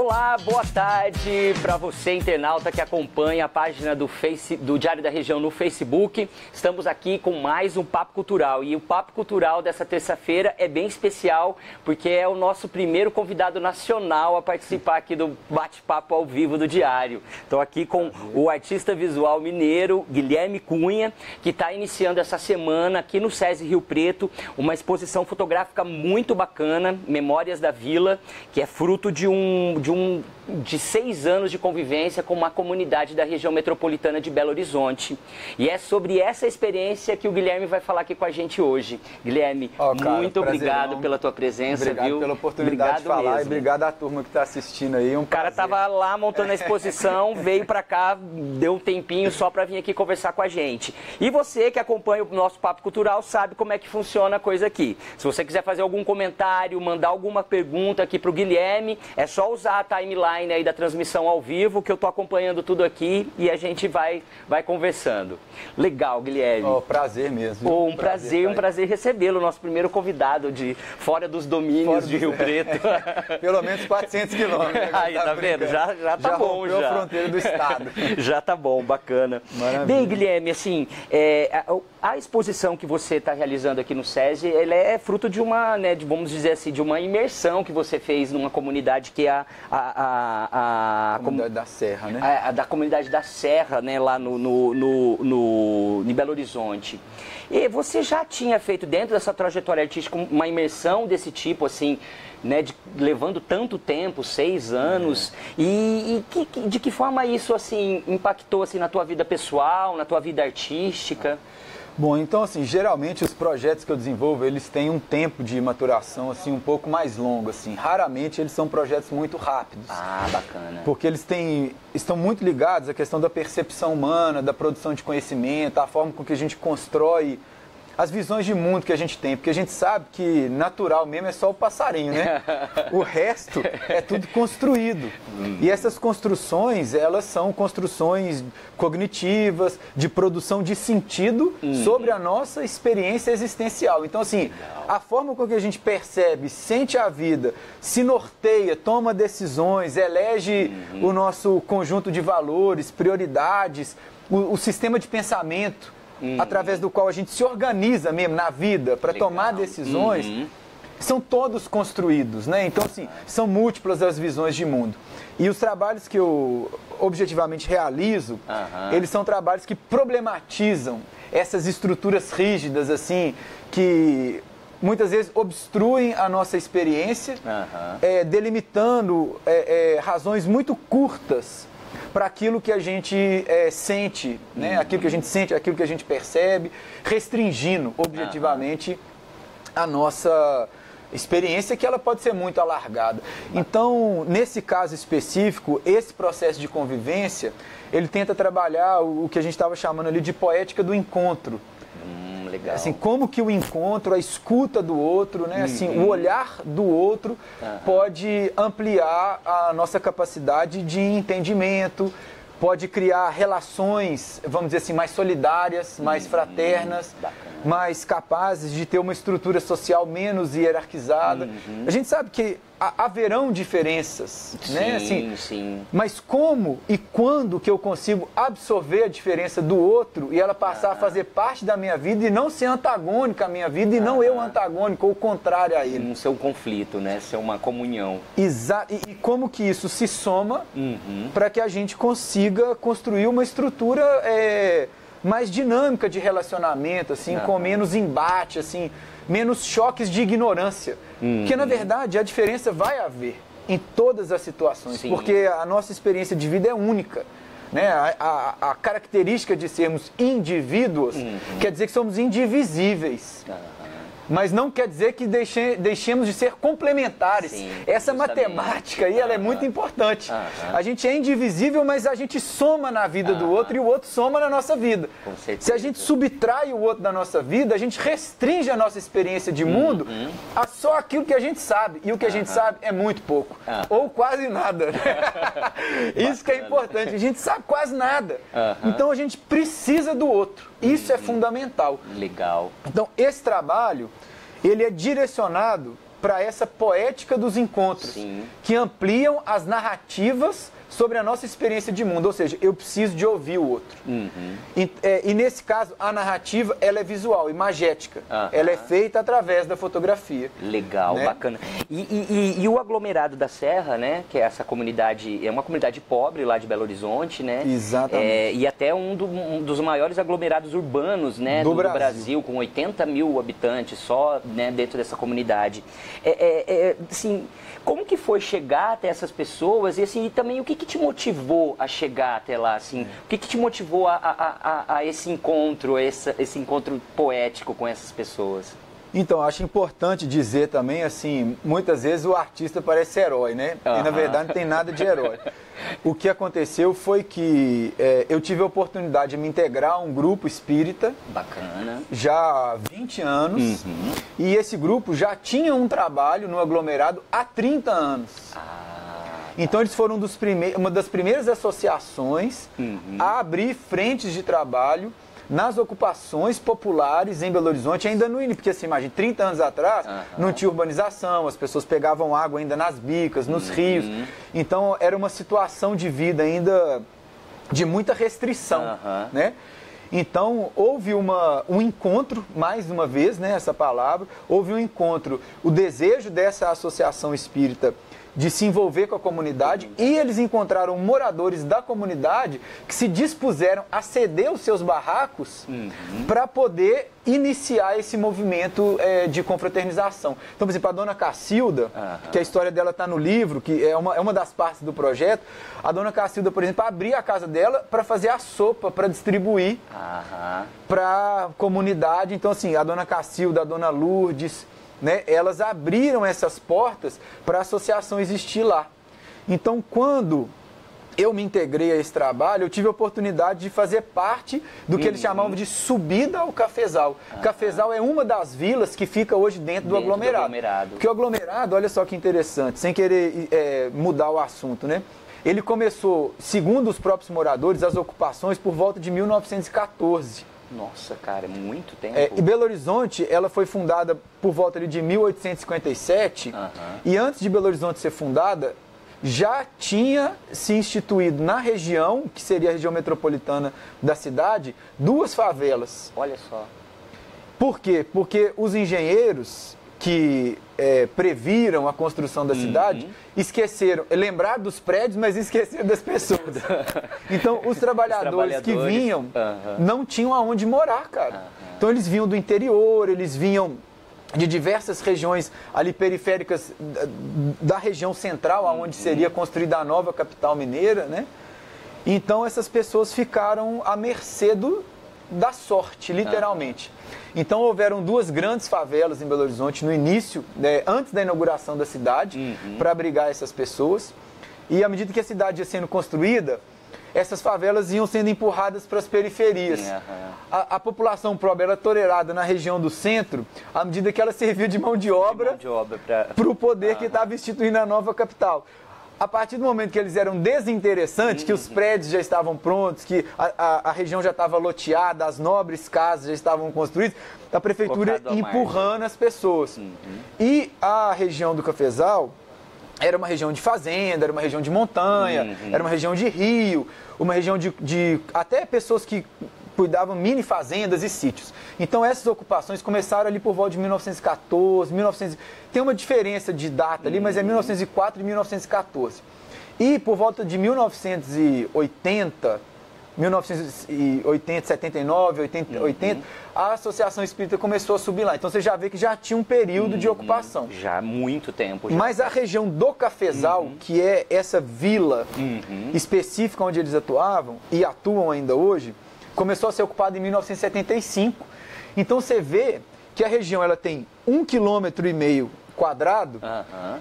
Olá, boa tarde para você, internauta que acompanha a página do Diário da Região no Facebook. Estamos aqui com mais um Papo Cultural e o Papo Cultural dessa terça-feira é bem especial porque é o nosso primeiro convidado nacional a participar aqui do bate-papo ao vivo do Diário. Estou aqui com o artista visual mineiro Guilherme Cunha, que está iniciando essa semana aqui no SESI Rio Preto uma exposição fotográfica muito bacana, Memórias da Vila, que é fruto de 6 anos de convivência com uma comunidade da região metropolitana de Belo Horizonte. E é sobre essa experiência que o Guilherme vai falar aqui com a gente hoje. Guilherme, muito obrigado pela tua presença. Obrigado pela oportunidade de falar mesmo. E obrigado à turma que está assistindo aí. O cara estava lá montando a exposição, veio para cá, deu um tempinho só para vir aqui conversar com a gente. E você que acompanha o nosso Papo Cultural sabe como é que funciona a coisa aqui. Se você quiser fazer algum comentário, mandar alguma pergunta aqui para o Guilherme, é só usar a timeline aí da transmissão ao vivo, que eu estou acompanhando tudo aqui e a gente vai conversando. Legal, Guilherme. Prazer mesmo. Um prazer recebê-lo, nosso primeiro convidado de fora dos domínios de Rio Preto. Pelo menos 400 quilômetros. Aí, tá vendo? Já tá bom, já. A fronteira do estado. Já tá bom, bacana. Maravilha. Bem, Guilherme, assim, a exposição que você está realizando aqui no SESI, ela é fruto de uma, vamos dizer assim, de uma imersão que você fez numa comunidade que é a comunidade da Serra, né? Da comunidade da Serra, né, lá em Belo Horizonte. E você já tinha feito dentro dessa trajetória artística uma imersão desse tipo, assim, né, levando tanto tempo, 6 anos, de que forma isso, assim, impactou, assim, na tua vida pessoal, na tua vida artística? Bom, então, assim, geralmente os projetos que eu desenvolvo, eles têm um tempo de maturação, assim, um pouco mais longo, assim. Raramente eles são projetos muito rápidos. Ah, bacana. Porque eles estão muito ligados à questão da percepção humana, da produção de conhecimento, a forma com que a gente constrói as visões de mundo que a gente tem, porque a gente sabe que natural mesmo é só o passarinho, né? O resto é tudo construído. E essas construções, elas são construções cognitivas, de produção de sentido sobre a nossa experiência existencial. Então, assim, a forma com que a gente percebe, sente a vida, se norteia, toma decisões, elege o nosso conjunto de valores, prioridades, o sistema de pensamento, através do qual a gente se organiza mesmo na vida para tomar decisões, são todos construídos, né? Então, assim, são múltiplas as visões de mundo. E os trabalhos que eu objetivamente realizo, eles são trabalhos que problematizam essas estruturas rígidas, assim, que muitas vezes obstruem a nossa experiência, delimitando razões muito curtas para aquilo que a gente sente, né? Aquilo que a gente sente, aquilo que a gente percebe, restringindo objetivamente a nossa experiência, que ela pode ser muito alargada. Então, nesse caso específico, esse processo de convivência, ele tenta trabalhar o que a gente estava chamando ali de poética do encontro. Legal. Assim, como que o encontro, a escuta do outro, né? Assim, o olhar do outro pode ampliar a nossa capacidade de entendimento, pode criar relações, vamos dizer assim, mais solidárias, mais fraternas, mais capazes de ter uma estrutura social menos hierarquizada. A gente sabe que haverão diferenças, né? Assim, mas como e quando que eu consigo absorver a diferença do outro e ela passar a fazer parte da minha vida e não ser antagônica à minha vida e não eu antagônico ou contrário a ele? Não ser um conflito, né? Ser uma comunhão. Exato. E como que isso se soma para que a gente consiga construir uma estrutura mais dinâmica de relacionamento, assim, com menos embate, assim, menos choques de ignorância. Porque, na verdade, a diferença vai haver em todas as situações, porque a nossa experiência de vida é única. Né? A característica de sermos indivíduos quer dizer que somos indivisíveis. Mas não quer dizer que deixemos de ser complementares. Essa matemática aí, ela é muito importante. A gente é indivisível, mas a gente soma na vida do outro e o outro soma na nossa vida. Se a gente subtrai o outro da nossa vida, a gente restringe a nossa experiência de mundo a só aquilo que a gente sabe. E o que a gente sabe é muito pouco. Ou quase nada. Isso que é importante. A gente sabe quase nada. Então a gente precisa do outro. Isso é fundamental. Legal. Então esse trabalho, ele é direcionado para essa poética dos encontros, Sim. que ampliam as narrativas sobre a nossa experiência de mundo, ou seja, eu preciso de ouvir o outro. E nesse caso, a narrativa ela é visual, imagética, ela é feita através da fotografia. Legal, né? Bacana. E o aglomerado da Serra, né, que é essa comunidade, é uma comunidade pobre lá de Belo Horizonte, né? Exatamente. E até um dos maiores aglomerados urbanos, né, do Brasil, com 80 mil habitantes só, né, dentro dessa comunidade. Assim, como que foi chegar até essas pessoas e assim, e também o que te motivou a chegar até lá, assim? O que te motivou a esse encontro, esse encontro poético com essas pessoas? Então, acho importante dizer também, assim, muitas vezes o artista parece herói, né? E na verdade não tem nada de herói. O que aconteceu foi que eu tive a oportunidade de me integrar a um grupo espírita. Bacana. Já há 20 anos. E esse grupo já tinha um trabalho no aglomerado há 30 anos. Então eles foram uma das primeiras associações a abrir frentes de trabalho nas ocupações populares em Belo Horizonte, ainda no início, porque assim, imagina, 30 anos atrás não tinha urbanização, as pessoas pegavam água ainda nas bicas, nos rios, então era uma situação de vida ainda de muita restrição, né? Então houve um encontro, mais uma vez, né, essa palavra, houve um encontro, o desejo dessa associação espírita de se envolver com a comunidade, e eles encontraram moradores da comunidade que se dispuseram a ceder os seus barracos para poder iniciar esse movimento de confraternização. Então, por exemplo, a dona Cacilda, que a história dela está no livro, que é uma das partes do projeto, a dona Cacilda, por exemplo, abria a casa dela para fazer a sopa, para distribuir para a comunidade. Então, assim, a dona Cacilda, a dona Lourdes, né, elas abriram essas portas para a associação existir lá. Então, quando eu me integrei a esse trabalho, eu tive a oportunidade de fazer parte do que eles chamavam de subida ao Cafezal. Cafezal é uma das vilas que fica hoje dentro do aglomerado. Porque o aglomerado, olha só que interessante, sem querer mudar o assunto, né? Ele começou, segundo os próprios moradores, as ocupações por volta de 1914. Nossa, cara, é muito tempo. E Belo Horizonte, ela foi fundada por volta ali de 1857, e antes de Belo Horizonte ser fundada, já tinha se instituído na região, que seria a região metropolitana da cidade, 2 favelas. Olha só. Por quê? Porque os engenheiros que previram a construção da cidade esqueceram, lembraram dos prédios, mas esqueceram das pessoas. Então, os trabalhadores que vinham não tinham aonde morar, cara. Então, eles vinham do interior, eles vinham de diversas regiões ali periféricas da região central, onde seria construída a nova capital mineira, né? Então, essas pessoas ficaram à mercê da sorte, literalmente. Então houveram 2 grandes favelas em Belo Horizonte no início, antes da inauguração da cidade, para abrigar essas pessoas. E à medida que a cidade ia sendo construída, essas favelas iam sendo empurradas para as periferias. A população pobre era tolerada na região do centro, à medida que ela servia de mão de obra para o poder que estava instituindo a nova capital. A partir do momento que eles eram desinteressantes, que os prédios já estavam prontos, que a região já estava loteada, as nobres casas já estavam construídas, a prefeitura empurrando as pessoas. E a região do Cafezal era uma região de fazenda, era uma região de montanha, era uma região de rio, uma região de até pessoas que cuidavam mini fazendas e sítios. Então essas ocupações começaram ali por volta de 1914, tem uma diferença de data ali, mas é 1904 e 1914. E por volta de 1980, 79, 80, a Associação Espírita começou a subir lá. Então você já vê que já tinha um período de ocupação. Já há muito tempo. Mas a região do Cafezal, que é essa vila específica onde eles atuavam e atuam ainda hoje, começou a ser ocupada em 1975. Então você vê que a região ela tem 1,5 km quadrado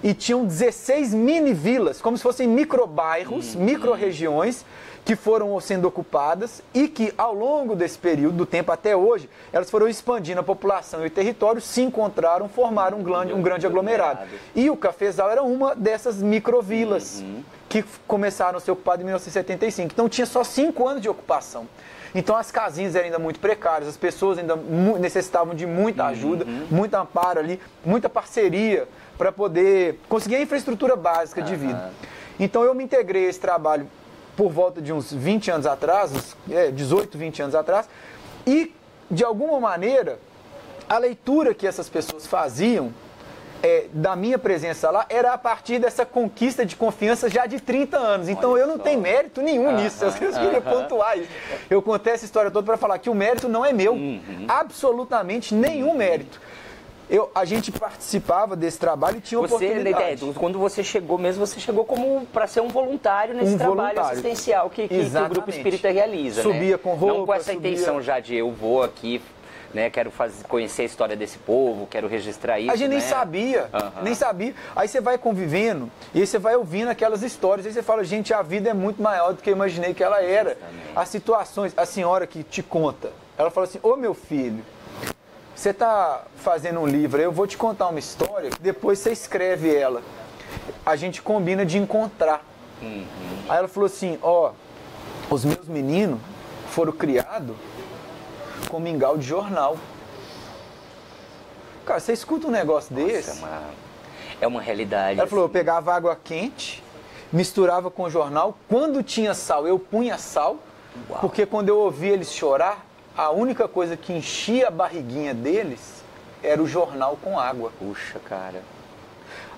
e tinham 16 mini-vilas, como se fossem microbairros, micro-regiões que foram sendo ocupadas e que ao longo desse período, do tempo até hoje, elas foram expandindo a população e o território, se encontraram, formaram um grande aglomerado. E o Cafezal era uma dessas microvilas que começaram a ser ocupadas em 1975. Então tinha só 5 anos de ocupação. Então as casinhas eram ainda muito precárias, as pessoas ainda necessitavam de muita ajuda, muito amparo ali, muita parceria para poder conseguir a infraestrutura básica de vida. Então eu me integrei a esse trabalho por volta de uns 20 anos atrás, 18, 20 anos atrás, e de alguma maneira a leitura que essas pessoas faziam da minha presença lá era a partir dessa conquista de confiança já de 30 anos. Então eu não tenho mérito nenhum nisso. Eu queria pontuar isso. Eu contei essa história toda para falar que o mérito não é meu. Absolutamente nenhum mérito. A gente participava desse trabalho e tinha oportunidade. Quando você chegou mesmo, você chegou como para ser um voluntário nesse trabalho assistencial que o Grupo Espírita realiza. Subia com roupa. Não com essa intenção já de eu vou aqui, né, quero conhecer a história desse povo, quero registrar isso. A gente nem sabia, nem sabia. Aí você vai convivendo e aí você vai ouvindo aquelas histórias. Aí você fala, gente, a vida é muito maior do que eu imaginei que ela era. Exatamente. As situações, a senhora que te conta, ela fala assim, ô meu filho, você está fazendo um livro, eu vou te contar uma história, depois você escreve ela. A gente combina de encontrar. Aí ela falou assim, os meus meninos foram criados com mingau de jornal. Cara, você escuta um negócio desse? É uma realidade. Ela falou, eu pegava água quente, misturava com jornal, quando tinha sal, eu punha sal, porque quando eu ouvia eles chorar, a única coisa que enchia a barriguinha deles era o jornal com água. Puxa, cara.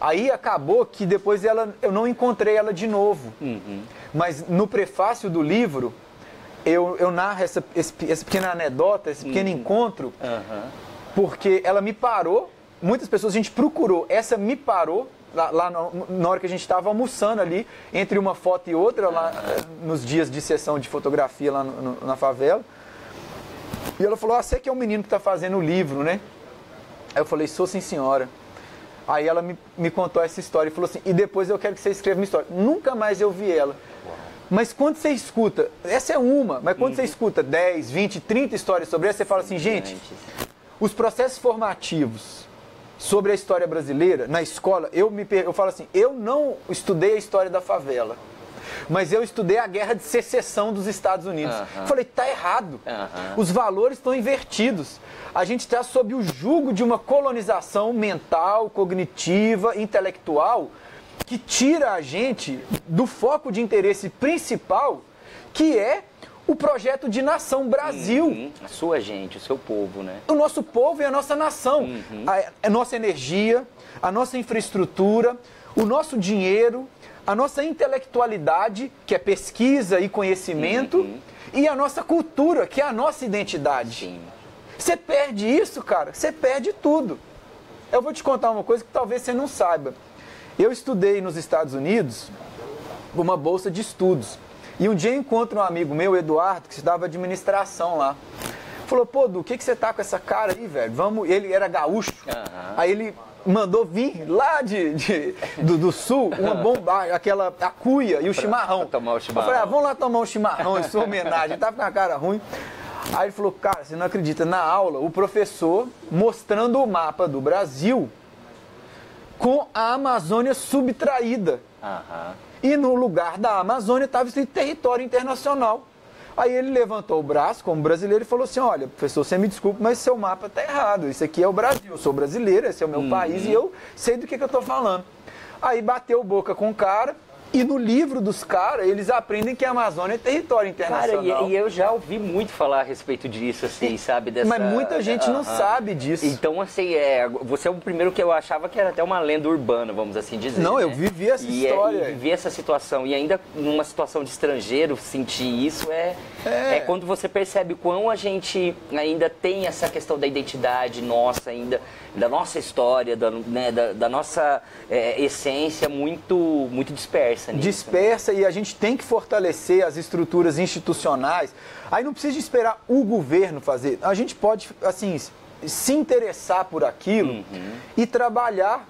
Aí acabou que depois eu não encontrei ela de novo. Mas no prefácio do livro, eu narro essa pequena anedota, esse pequeno encontro, porque ela me parou, muitas pessoas a gente procurou, essa me parou, lá na hora que a gente estava almoçando ali, entre uma foto e outra, lá nos dias de sessão de fotografia lá na favela. E ela falou, você que é o menino que está fazendo o livro, né? Aí eu falei, sou sim senhora. Aí ela me contou essa história e falou assim, e depois eu quero que você escreva uma história. Nunca mais eu vi ela. Mas quando você escuta, essa é uma, mas quando você escuta 10, 20, 30 histórias sobre essa, você fala assim, gente, os processos formativos sobre a história brasileira, na escola, eu falo assim, eu não estudei a história da favela, mas eu estudei a guerra de secessão dos Estados Unidos. Falei, tá errado, os valores estão invertidos. A gente está sob o jugo de uma colonização mental, cognitiva, intelectual, que tira a gente do foco de interesse principal, que é o projeto de nação Brasil. A sua gente, o seu povo, né? O nosso povo e a nossa nação. A nossa energia, a nossa infraestrutura, o nosso dinheiro, a nossa intelectualidade, que é pesquisa e conhecimento, e a nossa cultura, que é a nossa identidade. Você perde isso, cara, você perde tudo. Eu vou te contar uma coisa que talvez você não saiba. Eu estudei nos Estados Unidos uma bolsa de estudos. E um dia eu encontro um amigo meu, Eduardo, que estudava administração lá. Falou, pô, Du, o que você tá com essa cara aí, velho? Vamos... Ele era gaúcho. Aí ele mandou vir lá do sul uma bomba, a cuia e o chimarrão. Tomar o chimarrão. Eu falei, vamos lá tomar um chimarrão em sua homenagem. Ele tava com a cara ruim. Aí ele falou, cara, você não acredita, na aula, o professor mostrando o mapa do Brasil com a Amazônia subtraída. E no lugar da Amazônia estava escrito território internacional. Aí ele levantou o braço como brasileiro e falou assim, olha, professor, você me desculpe, mas seu mapa está errado. Isso aqui é o Brasil, eu sou brasileiro, esse é o meu país e eu sei do que eu estou falando. Aí bateu boca com o cara. E no livro dos caras, eles aprendem que a Amazônia é território internacional. Cara, e eu já ouvi muito falar a respeito disso, assim, sabe? Mas muita gente não sabe disso. Então, assim, você é o primeiro que eu achava que era até uma lenda urbana, vamos assim dizer. Não, né? eu vivi essa história. Eu vivi essa situação. E ainda numa situação de estrangeiro, sentir isso é quando você percebe quão a gente ainda tem essa questão da identidade nossa, ainda da nossa história, da nossa essência muito dispersa. Dispersa, e a gente tem que fortalecer as estruturas institucionais. Aí não precisa de esperar o governo fazer. A gente pode, assim, se interessar por aquilo e trabalhar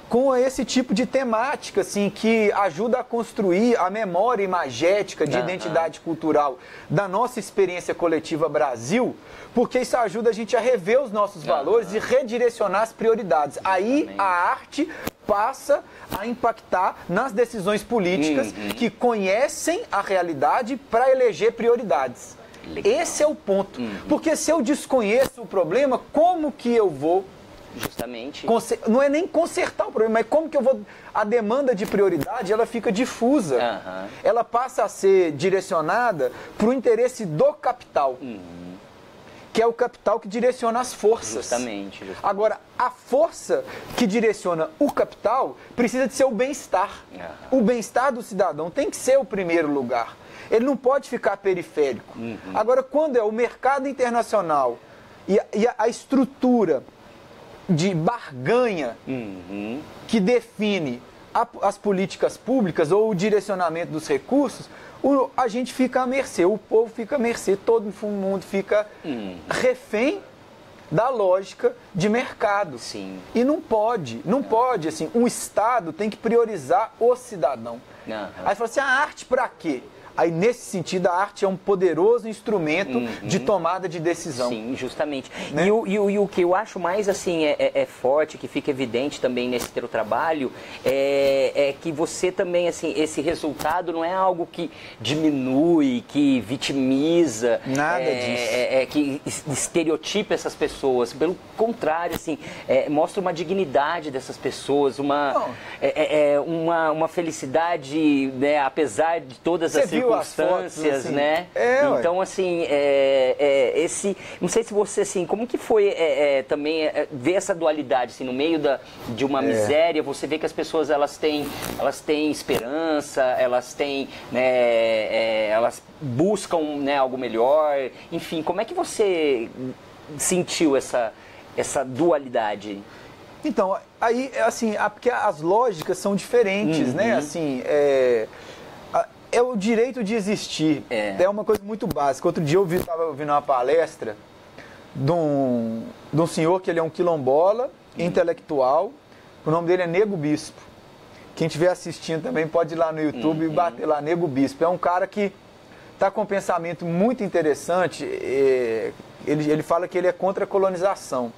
com esse tipo de temática, assim, que ajuda a construir a memória imagética de identidade cultural da nossa experiência coletiva Brasil, porque isso ajuda a gente a rever os nossos valores e redirecionar as prioridades. Aí a arte passa a impactar nas decisões políticas que conhecem a realidade para eleger prioridades. Legal. Esse é o ponto. Porque se eu desconheço o problema, como que eu vou... Justamente. Não é nem consertar o problema, mas como que eu vou... A demanda de prioridade, ela fica difusa. Ela passa a ser direcionada para o interesse do capital. Que é o capital que direciona as forças. Justamente. Agora, a força que direciona o capital precisa de ser o bem-estar. O bem-estar do cidadão tem que ser o primeiro lugar. Ele não pode ficar periférico. Agora, quando é o mercado internacional e a estrutura de barganha que define as políticas públicas ou o direcionamento dos recursos, a gente fica à mercê, o povo fica à mercê, todo mundo fica refém da lógica de mercado. Sim. E não pode, assim, um Estado tem que priorizar o cidadão. Aí fala assim, a arte para quê? Aí, nesse sentido, a arte é um poderoso instrumento de tomada de decisão. Sim, justamente. Né? E o que eu acho mais assim é forte, que fica evidente também nesse teu trabalho, é que você também, assim, esse resultado não é algo que diminui, que vitimiza. Nada disso. Que estereotipa essas pessoas. Pelo contrário, assim, mostra uma dignidade dessas pessoas, uma felicidade, né, apesar de todas as circunstâncias, fotos, assim, né? Então, assim, não sei se você, assim, como que foi também ver essa dualidade, assim, no meio de uma miséria, você vê que as pessoas, elas têm esperança, elas têm, né, elas buscam, né, algo melhor, enfim, como é que você sentiu essa dualidade? Então, aí, assim, porque as lógicas são diferentes, né? Assim, é o direito de existir. É uma coisa muito básica. Outro dia eu estava ouvindo uma palestra de um senhor que ele é um quilombola, intelectual. O nome dele é Nego Bispo. Quem estiver assistindo também pode ir lá no YouTube e bater lá, Nego Bispo. É um cara que está com um pensamento muito interessante. Ele fala que ele é contra a colonização.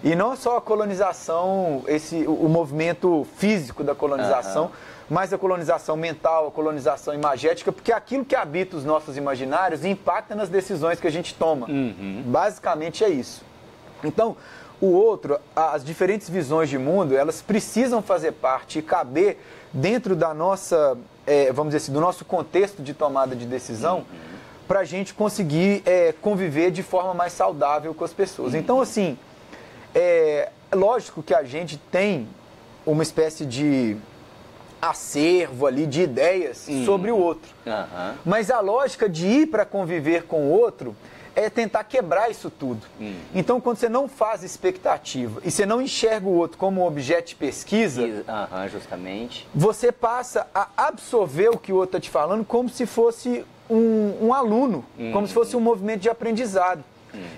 E não só a colonização, o movimento físico da colonização, mas a colonização mental, a colonização imagética, porque aquilo que habita os nossos imaginários impacta nas decisões que a gente toma. Basicamente é isso. Então, as diferentes visões de mundo, elas precisam fazer parte e caber dentro da nossa, vamos dizer assim, do nosso contexto de tomada de decisão, para a gente conseguir conviver de forma mais saudável com as pessoas. Então, assim, é lógico que a gente tem uma espécie de acervo ali de ideias sobre o outro. Mas a lógica de ir para conviver com o outro é tentar quebrar isso tudo. Então, quando você não faz expectativa e você não enxerga o outro como um objeto de pesquisa, justamente, você passa a absorver o que o outro está te falando como se fosse um aluno, como se fosse um movimento de aprendizado.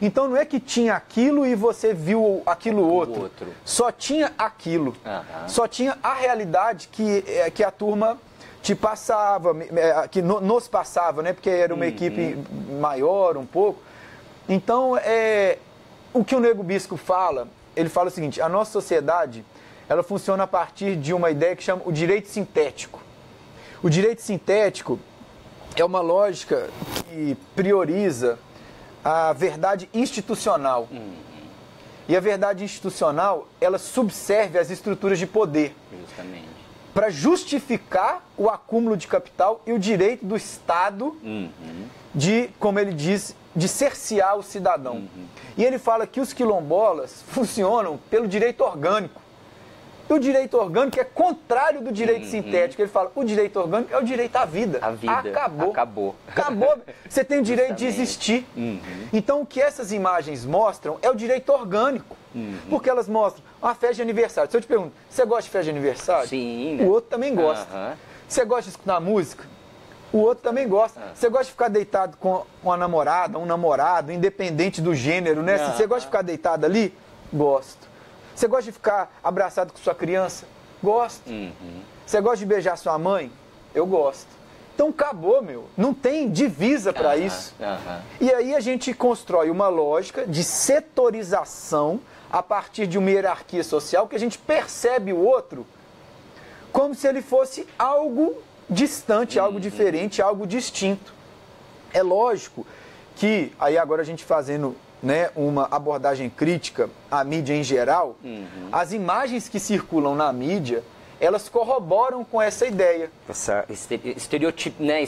Então não é que tinha aquilo e você viu aquilo outro. Só tinha aquilo. Só tinha a realidade que a turma te passava, que nos passava, né? Porque era uma equipe maior um pouco. Então, o que o Nego Bispo fala, ele fala o seguinte: a nossa sociedade, ela funciona a partir de uma ideia que chama o direito sintético. O direito sintético é uma lógica que prioriza a verdade institucional. E a verdade institucional, ela subserve as estruturas de poder. Justamente. Para justificar o acúmulo de capital e o direito do Estado de, como ele diz, de cercear o cidadão. E ele fala que os quilombolas funcionam pelo direito orgânico. E o direito orgânico é contrário do direito sintético. Ele fala, o direito orgânico é o direito à vida. A vida. Acabou. Você tem o direito de existir. Então, o que essas imagens mostram é o direito orgânico. Porque elas mostram uma festa de aniversário. Se eu te pergunto, você gosta de festa de aniversário? Sim. O outro também gosta. Você gosta de escutar música? O outro também gosta. Você gosta de ficar deitado com uma namorada, um namorado, independente do gênero, né? Se você gosta de ficar deitado ali, gosto. Você gosta de ficar abraçado com sua criança? Gosto. Você gosta de beijar sua mãe? Eu gosto. Então acabou, meu. Não tem divisa para isso. E aí a gente constrói uma lógica de setorização a partir de uma hierarquia social que a gente percebe o outro como se ele fosse algo distante, algo diferente, algo distinto. É lógico que, aí agora a gente fazendo, né, uma abordagem crítica à mídia em geral, as imagens que circulam na mídia, elas corroboram com essa ideia. Estereotipo, né?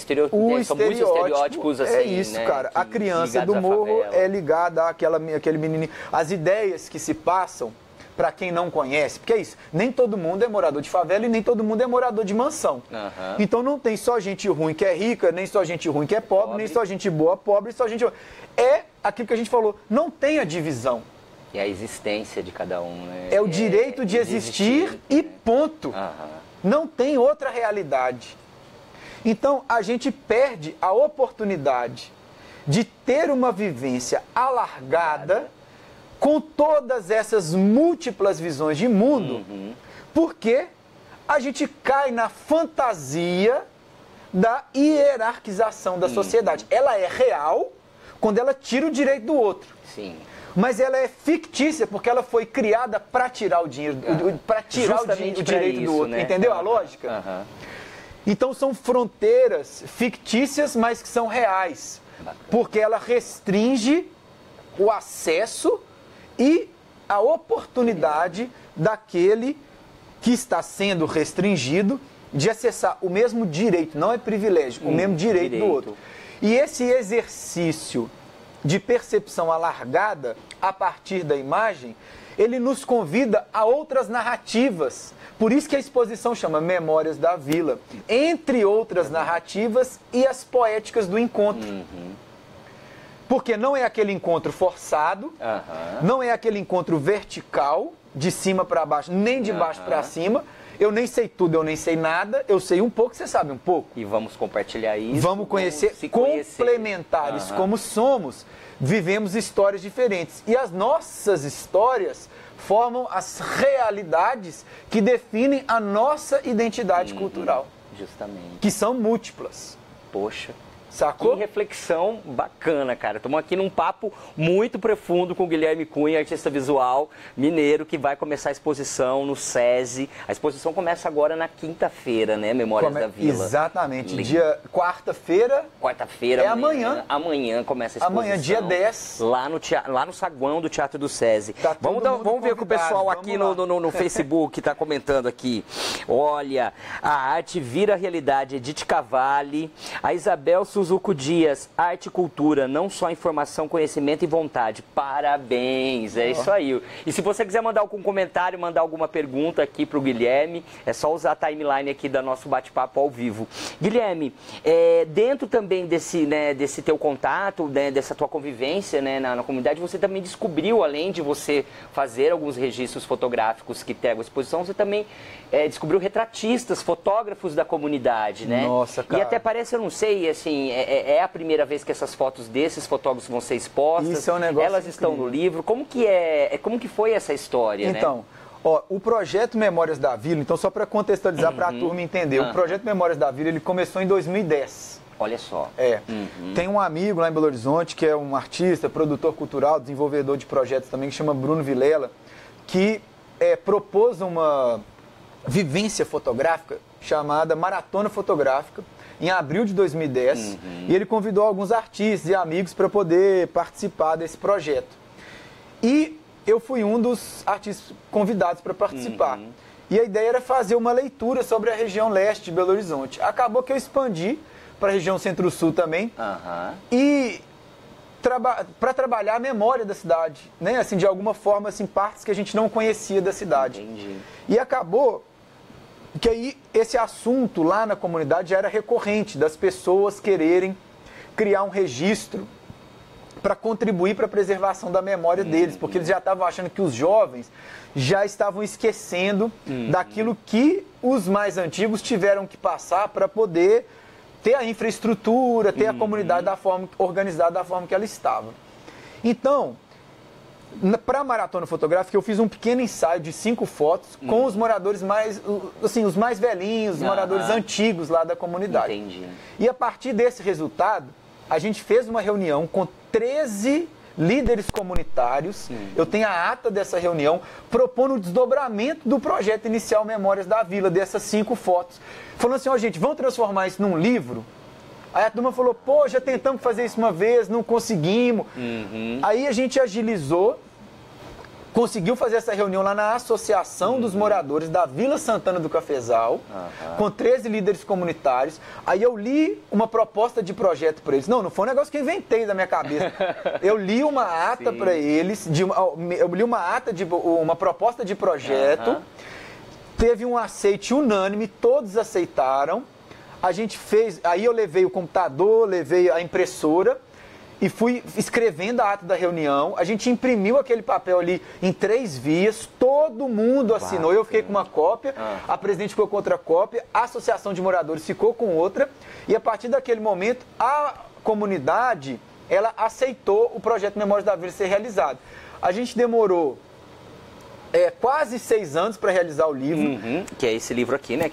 São muitos estereótipos assim, é isso, né, cara. A criança do morro é ligada àquele menininho. As ideias que se passam, para quem não conhece, porque é isso, nem todo mundo é morador de favela e nem todo mundo é morador de mansão. Então não tem só gente ruim que é rica, nem só gente ruim que é pobre, nem só gente boa pobre, só gente... É aquilo que a gente falou, não tem a divisão. É a existência de cada um, né? É o direito de existir e ponto. Não tem outra realidade. Então a gente perde a oportunidade de ter uma vivência alargada com todas essas múltiplas visões de mundo, porque a gente cai na fantasia da hierarquização da sociedade. Ela é real quando ela tira o direito do outro. Sim. Mas ela é fictícia porque ela foi criada para tirar o dinheiro, para tirar o direito do outro. Né? Entendeu a lógica? Então são fronteiras fictícias, mas que são reais. Porque ela restringe o acesso e a oportunidade daquele que está sendo restringido de acessar o mesmo direito, não é privilégio, o mesmo direito do outro. E esse exercício de percepção alargada a partir da imagem, ele nos convida a outras narrativas. Por isso que a exposição chama Memórias da Vila, entre outras narrativas e as poéticas do encontro. Porque não é aquele encontro forçado, não é aquele encontro vertical, de cima para baixo, nem de baixo para cima. Eu nem sei tudo, eu nem sei nada, eu sei um pouco, você sabe um pouco. E vamos compartilhar isso. Vamos conhecer, complementares como somos, vivemos histórias diferentes. E as nossas histórias formam as realidades que definem a nossa identidade cultural. Justamente. Que são múltiplas. Poxa. Sacou? Que reflexão bacana, cara. Estamos aqui num papo muito profundo com o Guilherme Cunha, artista visual mineiro, que vai começar a exposição no SESI. A exposição começa agora na quinta-feira, né? Memórias da Vila. Exatamente. Dia quarta-feira. Quarta-feira. É amanhã. Amanhã começa a exposição. Amanhã, dia 10. Lá no saguão do Teatro do SESI. Tá vamos ver o que o pessoal aqui no Facebook está comentando aqui. Olha, a arte vira realidade. Edith Cavalli, a Isabel Suzuco Dias, arte e cultura, não só informação, conhecimento e vontade. Parabéns, é isso aí. E se você quiser mandar algum comentário, mandar alguma pergunta aqui para o Guilherme, é só usar a timeline aqui do nosso bate-papo ao vivo. Guilherme, dentro também desse teu contato, né, dessa tua convivência, né, na comunidade, você também descobriu, além de você fazer alguns registros fotográficos que pegam a exposição, você também descobriu retratistas, fotógrafos da comunidade, né? Nossa, cara. E até parece, eu não sei, assim, é a primeira vez que essas fotos desses fotógrafos vão ser expostas. Isso é um negócio Elas estão no livro. Como que foi essa história, então, né? Ó, o projeto Memórias da Vila, então só para contextualizar para a turma entender, o projeto Memórias da Vila, ele começou em 2010. Olha só. Tem um amigo lá em Belo Horizonte, que é um artista, produtor cultural, desenvolvedor de projetos também, que chama Bruno Vilela, que propôs uma vivência fotográfica chamada Maratona Fotográfica, em abril de 2010, e ele convidou alguns artistas e amigos para poder participar desse projeto. E eu fui um dos artistas convidados para participar. E a ideia era fazer uma leitura sobre a região leste de Belo Horizonte. Acabou que eu expandi para a região centro-sul também, e para trabalhar a memória da cidade, né? Assim, de alguma forma, assim, partes que a gente não conhecia da cidade. Entendi. E acabou que aí esse assunto lá na comunidade já era recorrente, das pessoas quererem criar um registro para contribuir para a preservação da memória deles, porque eles já estavam achando que os jovens já estavam esquecendo daquilo que os mais antigos tiveram que passar para poder ter a infraestrutura, ter a comunidade organizada da forma que ela estava. Então, Para a maratona fotográfica, eu fiz um pequeno ensaio de 5 fotos com os moradores mais, assim, os mais velhinhos, os moradores antigos lá da comunidade. Entendi. E a partir desse resultado, a gente fez uma reunião com 13 líderes comunitários. Eu tenho a ata dessa reunião, propondo o desdobramento do projeto inicial Memórias da Vila, dessas 5 fotos. Falando assim, ó, gente, vamos transformar isso num livro? Aí a turma falou, pô, já tentamos fazer isso uma vez, não conseguimos. Aí a gente agilizou, conseguiu fazer essa reunião lá na Associação dos Moradores da Vila Santana do Cafezal, com 13 líderes comunitários. Aí eu li uma proposta de projeto para eles. Não foi um negócio que eu inventei da minha cabeça. Eu li uma ata para eles, eu li uma ata de uma proposta de projeto, teve um aceite unânime, todos aceitaram. A gente fez, aí eu levei o computador, levei a impressora e fui escrevendo a ata da reunião. A gente imprimiu aquele papel ali em 3 vias, todo mundo assinou. Eu fiquei com uma cópia, a presidente ficou com outra cópia, a associação de moradores ficou com outra. E a partir daquele momento, a comunidade, ela aceitou o projeto Memórias da Vila ser realizado. A gente demorou quase 6 anos para realizar o livro. Que é esse livro aqui, né?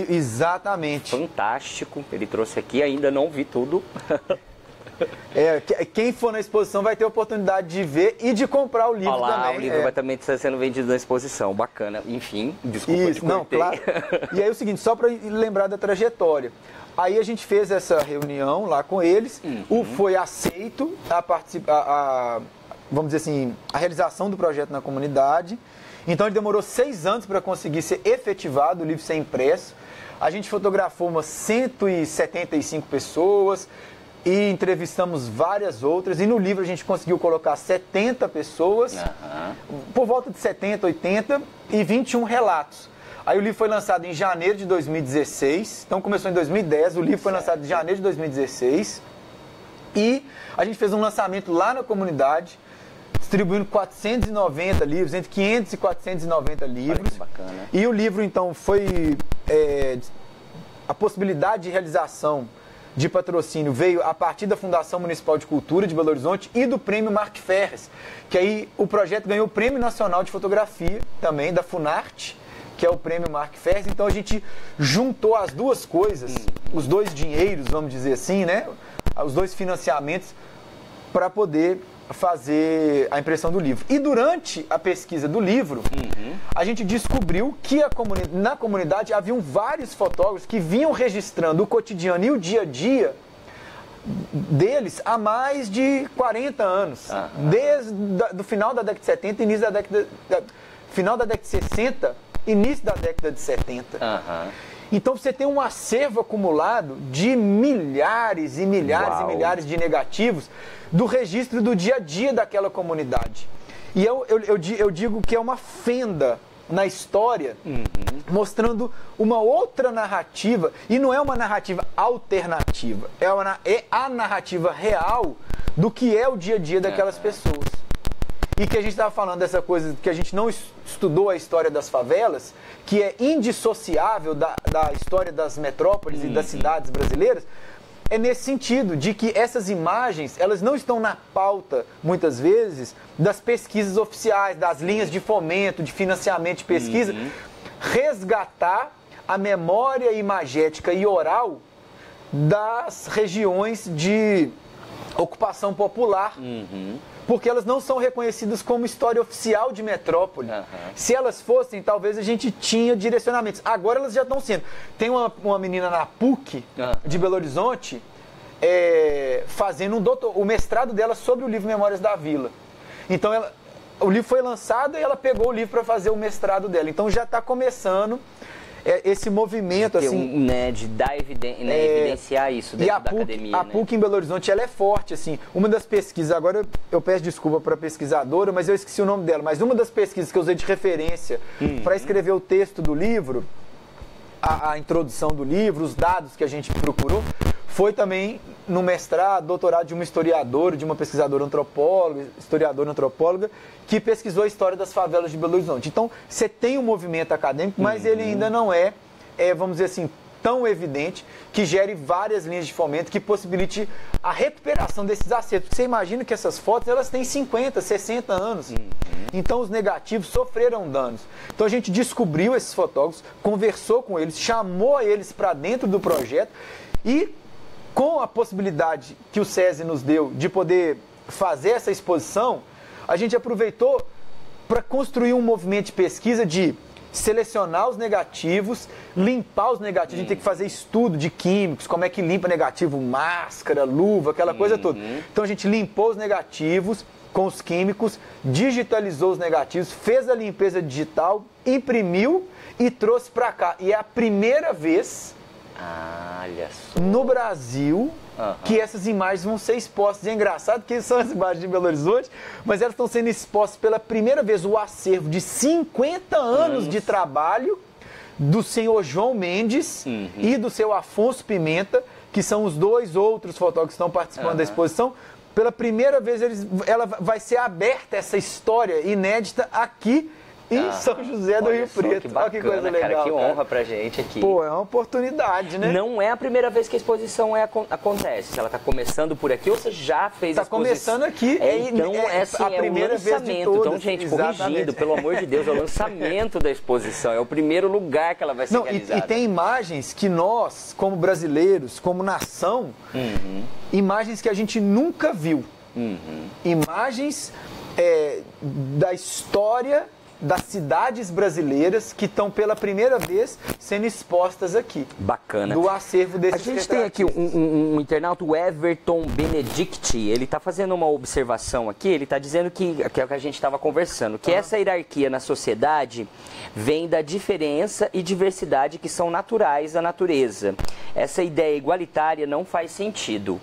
Exatamente. Fantástico. Ele trouxe aqui, ainda não vi tudo. Quem for na exposição vai ter a oportunidade de ver e de comprar o livro também. O livro vai também estar sendo vendido na exposição. Bacana. Enfim, desculpa, isso, não, claro. E aí é o seguinte, só para lembrar da trajetória. Aí a gente fez essa reunião lá com eles, foi aceito vamos dizer assim, a realização do projeto na comunidade. Então ele demorou 6 anos para conseguir ser efetivado, o livro ser impresso. A gente fotografou umas 175 pessoas e entrevistamos várias outras. E no livro a gente conseguiu colocar 70 pessoas, por volta de 70, 80 e 21 relatos. Aí o livro foi lançado em janeiro de 2016, então começou em 2010, o livro foi lançado em janeiro de 2016. E a gente fez um lançamento lá na comunidade, distribuindo 490 livros, entre 500 e 490 livros. Bacana. E o livro, então, foi... a possibilidade de realização de patrocínio veio a partir da Fundação Municipal de Cultura de Belo Horizonte e do Prêmio Marc Ferres, que aí o projeto ganhou o Prêmio Nacional de Fotografia, também, da Funarte, que é o Prêmio Marc Ferres. Então a gente juntou as duas coisas, os dois dinheiros, vamos dizer assim, né? Os dois financiamentos, para poder fazer a impressão do livro. E durante a pesquisa do livro, a gente descobriu que na comunidade haviam vários fotógrafos que vinham registrando o cotidiano e o dia a dia deles há mais de 40 anos. Desde o final da década de 70, início da década final da década de 60, início da década de 70. Então você tem um acervo acumulado de milhares e milhares e milhares de negativos do registro do dia a dia daquela comunidade. E eu digo que é uma fenda na história, mostrando uma outra narrativa, e não é uma narrativa alternativa, é a narrativa real do que é o dia a dia daquelas pessoas. E que a gente estava falando dessa coisa que a gente não estudou a história das favelas, que é indissociável da história das metrópoles e das cidades brasileiras, é nesse sentido, de que essas imagens, elas não estão na pauta, muitas vezes, das pesquisas oficiais, das linhas de fomento, de financiamento de pesquisa, resgatar a memória imagética e oral das regiões de ocupação popular, porque elas não são reconhecidas como história oficial de metrópole. Se elas fossem, talvez a gente tinha direcionamentos. Agora elas já estão sendo. Tem uma menina na PUC de Belo Horizonte fazendo o mestrado dela sobre o livro Memórias da Vila. Então o livro foi lançado e ela pegou o livro para fazer o mestrado dela. Então já está começando esse movimento, assim... de evidenciar isso dentro da academia. A PUC em Belo Horizonte, ela é forte, assim. Uma das pesquisas, agora eu peço desculpa para a pesquisadora, mas eu esqueci o nome dela, mas uma das pesquisas que eu usei de referência para escrever o texto do livro, a introdução do livro, os dados que a gente procurou, foi também no mestrado, doutorado de uma historiadora, de uma pesquisadora antropóloga, que pesquisou a história das favelas de Belo Horizonte. Então, você tem um movimento acadêmico, mas ele ainda não vamos dizer assim, tão evidente que gere várias linhas de fomento, que possibilite a recuperação desses acertos. Porque você imagina que essas fotos elas têm 50, 60 anos. Então os negativos sofreram danos. Então a gente descobriu esses fotógrafos, conversou com eles, chamou eles para dentro do projeto e com a possibilidade que o SESI nos deu de poder fazer essa exposição, a gente aproveitou para construir um movimento de pesquisa de selecionar os negativos, limpar os negativos. A gente tem que fazer estudo de químicos, como é que limpa negativo, máscara, luva, aquela coisa toda. Então a gente limpou os negativos com os químicos, digitalizou os negativos, fez a limpeza digital, imprimiu e trouxe para cá. E é a primeira vez no Brasil que essas imagens vão ser expostas. E é engraçado que são as imagens de Belo Horizonte, mas elas estão sendo expostas pela primeira vez, o acervo de 50 anos de trabalho do senhor João Mendes e do seu Afonso Pimenta, que são os dois outros fotógrafos que estão participando da exposição. Pela primeira vez ela vai ser aberta, essa história inédita aqui em São José do Rio Preto. Que bacana, olha que coisa legal, cara, que honra pra gente aqui. Pô, é uma oportunidade, né? Não é a primeira vez que a exposição acontece. Se ela tá começando por aqui ou você já fez a exposição? Tá começando aqui. Então, assim, a primeira vez de todas. Então, gente, corrigindo, pelo amor de Deus, é o lançamento da exposição. É o primeiro lugar que ela vai ser realizada. E tem imagens que nós, como brasileiros, como nação, imagens que a gente nunca viu. Imagens da história das cidades brasileiras que estão pela primeira vez sendo expostas aqui. Bacana. Do acervo desses A gente tem aqui um internauta, o Everton Benedicti, ele está fazendo uma observação aqui, ele está dizendo que é o que a gente estava conversando, que essa hierarquia na sociedade vem da diferença e diversidade que são naturais à natureza. Essa ideia igualitária não faz sentido.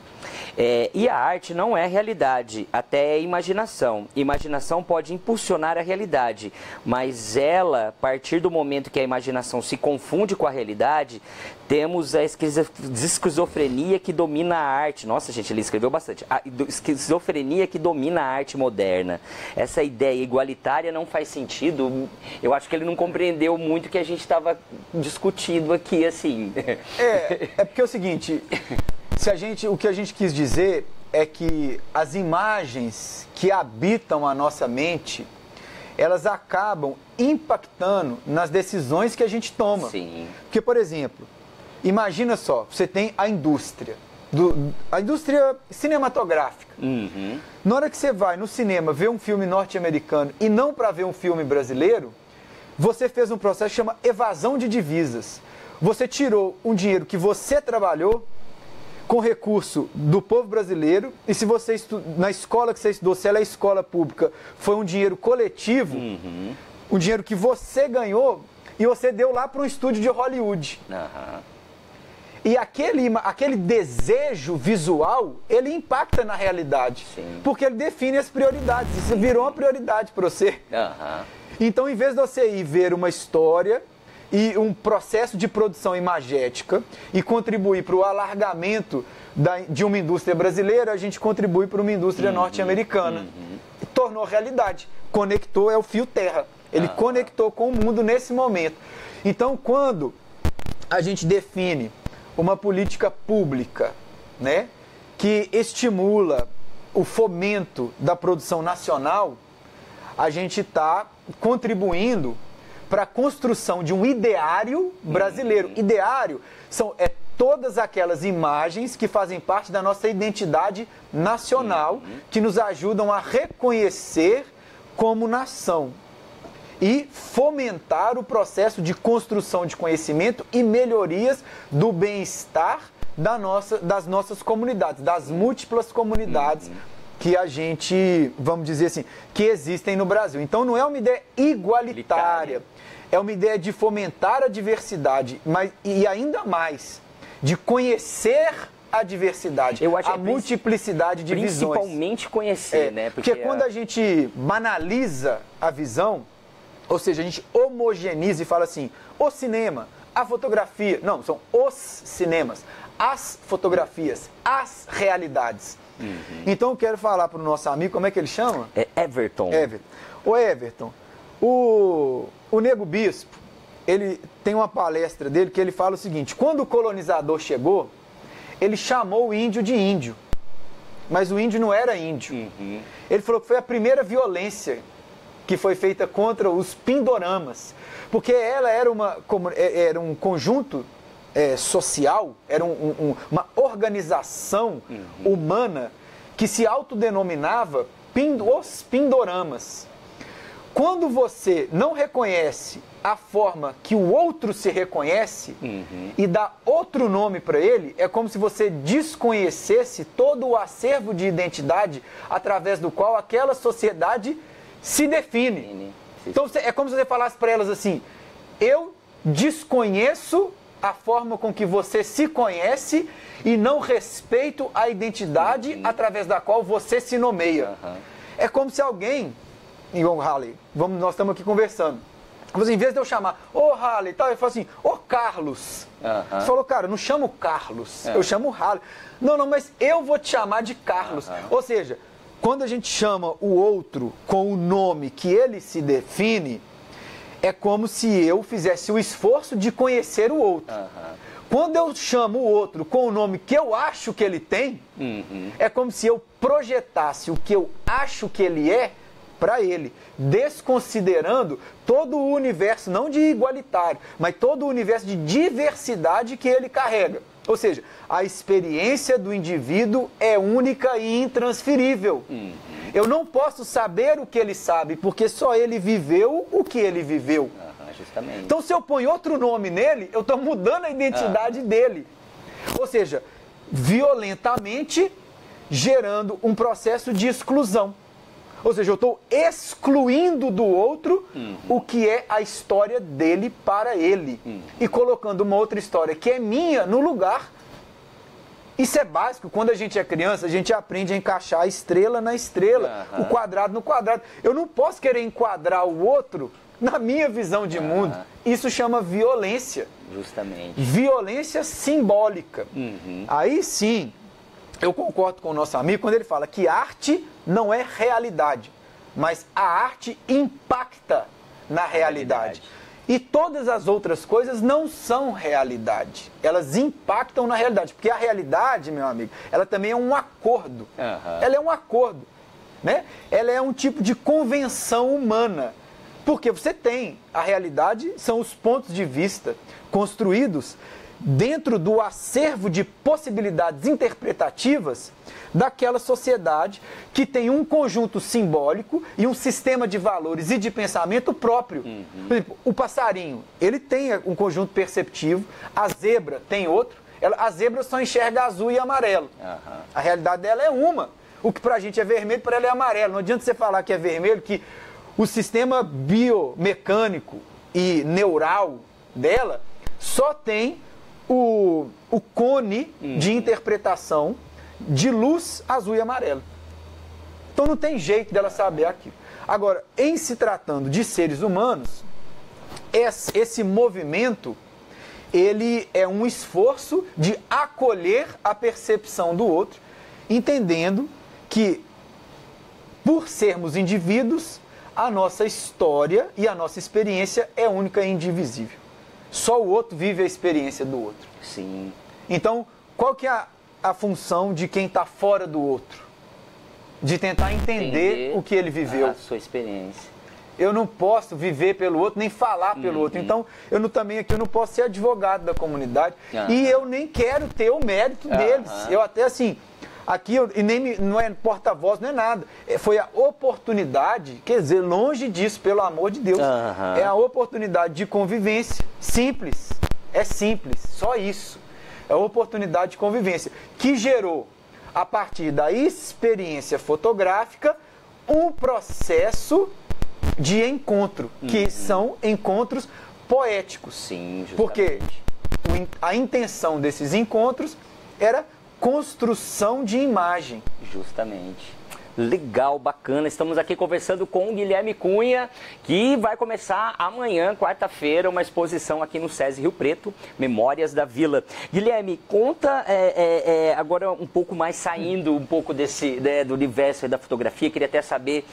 E a arte não é realidade, até é imaginação. Imaginação pode impulsionar a realidade, mas ela, a partir do momento que a imaginação se confunde com a realidade, temos a esquizofrenia que domina a arte. Nossa, gente, ele escreveu bastante. A esquizofrenia que domina a arte moderna. Essa ideia igualitária não faz sentido. Eu acho que ele não compreendeu muito o que a gente estava discutindo aqui, assim. É porque é o seguinte... o que a gente quis dizer é que as imagens que habitam a nossa mente, elas acabam impactando nas decisões que a gente toma. Sim. Porque, por exemplo, imagina só, você tem a indústria cinematográfica. Na hora que você vai no cinema ver um filme norte-americano e não para ver um filme brasileiro, você fez um processo que chama evasão de divisas. Você tirou um dinheiro que você trabalhou com recurso do povo brasileiro, e se você na escola que você estudou, se ela é escola pública, foi um dinheiro coletivo, um dinheiro que você ganhou e você deu lá para um estúdio de Hollywood. E aquele desejo visual, ele impacta na realidade. Sim. Porque ele define as prioridades. Isso virou uma prioridade para você. Então, em vez de você ir ver uma história e um processo de produção imagética e contribuir para o alargamento de uma indústria brasileira, a gente contribui para uma indústria norte-americana. Tornou realidade. Conectou, é o fio terra. Ele conectou com o mundo nesse momento. Então, quando a gente define uma política pública, né, que estimula o fomento da produção nacional, a gente está contribuindo para a construção de um ideário brasileiro. Ideário são todas aquelas imagens que fazem parte da nossa identidade nacional, que nos ajudam a reconhecer como nação e fomentar o processo de construção de conhecimento e melhorias do bem-estar das nossas comunidades, das múltiplas comunidades que a gente, vamos dizer assim, que existem no Brasil. Então não é uma ideia igualitária, é uma ideia de fomentar a diversidade, e ainda mais, de conhecer a diversidade, a multiplicidade de visões. Principalmente conhecer, né? Porque quando a gente banaliza a visão, ou seja, a gente homogeneiza e fala assim, o cinema, a fotografia, não, são os cinemas, as fotografias, as realidades. Então eu quero falar para o nosso amigo, como é que ele chama? É Everton. Ô Everton, o Nego Bispo, ele tem uma palestra dele que ele fala o seguinte: quando o colonizador chegou, ele chamou o índio de índio, mas o índio não era índio. Uhum. Ele falou que foi a primeira violência que foi feita contra os Pindoramas, porque ela era um conjunto social, era uma organização humana que se autodenominava os Pindoramas. Quando você não reconhece a forma que o outro se reconhece e dá outro nome para ele, é como se você desconhecesse todo o acervo de identidade através do qual aquela sociedade se define. Então é como se você falasse para elas assim: eu desconheço a forma com que você se conhece e não respeito a identidade através da qual você se nomeia. É como se alguém, igual o Halley, nós estamos aqui conversando, mas em vez de eu chamar, ô Halley, tal, eu falo assim, ô Carlos. Você falou, cara, eu não chamo Carlos, eu chamo Halley. Não, mas eu vou te chamar de Carlos. Ou seja, quando a gente chama o outro com o nome que ele se define, é como se eu fizesse o esforço de conhecer o outro. Quando eu chamo o outro com o nome que eu acho que ele tem, é como se eu projetasse o que eu acho que ele é para ele, desconsiderando todo o universo, não de igualitário, mas todo o universo de diversidade que ele carrega. Ou seja, a experiência do indivíduo é única e intransferível. Eu não posso saber o que ele sabe, porque só ele viveu o que ele viveu. Justamente. Então, se eu ponho outro nome nele, eu estou mudando a identidade dele. Ou seja, violentamente gerando um processo de exclusão. Ou seja, eu estou excluindo do outro o que é a história dele para ele. E colocando uma outra história que é minha no lugar. Isso é básico. Quando a gente é criança, a gente aprende a encaixar a estrela na estrela, o quadrado no quadrado. Eu não posso querer enquadrar o outro na minha visão de mundo. Isso chama violência. Justamente. Violência simbólica. Aí sim, eu concordo com o nosso amigo quando ele fala que arte não é realidade, mas a arte impacta na realidade. E todas as outras coisas não são realidade. Elas impactam na realidade. Porque a realidade, meu amigo, ela também é um acordo. Ela é um acordo, né? Ela é um tipo de convenção humana. Porque você tem a realidade, são os pontos de vista construídos dentro do acervo de possibilidades interpretativas daquela sociedade que tem um conjunto simbólico e um sistema de valores e de pensamento próprio. Por exemplo, o passarinho, ele tem um conjunto perceptivo, a zebra tem outro, a zebra só enxerga azul e amarelo. A realidade dela é uma. O que pra gente é vermelho, para ela é amarelo. Não adianta você falar que é vermelho, que o sistema biomecânico e neural dela só tem o cone de interpretação de luz azul e amarelo. Então não tem jeito dela saber aquilo. Agora, em se tratando de seres humanos, esse movimento, ele é um esforço de acolher a percepção do outro, entendendo que, por sermos indivíduos, a nossa história e a nossa experiência é única e indivisível. Só o outro vive a experiência do outro. Sim. Então, qual que é a função de quem está fora do outro? De tentar entender o que ele viveu. A sua experiência. Eu não posso viver pelo outro, nem falar pelo outro. Então, eu não posso ser advogado da comunidade. E eu nem quero ter o mérito deles. Eu até assim... Aqui, não é porta-voz, não é nada. Foi a oportunidade, quer dizer, longe disso, pelo amor de Deus. É a oportunidade de convivência. Simples. É simples. Só isso. É a oportunidade de convivência. Que gerou, a partir da experiência fotográfica, um processo de encontro. Que são encontros poéticos. Sim, justamente. Porque a intenção desses encontros era construção de imagem. Justamente. Legal, bacana. Estamos aqui conversando com o Guilherme Cunha, que vai começar amanhã, quarta-feira, uma exposição aqui no SESI Rio Preto, Memórias da Vila. Guilherme, conta agora um pouco mais, saindo um pouco do universo da fotografia. Queria até saber,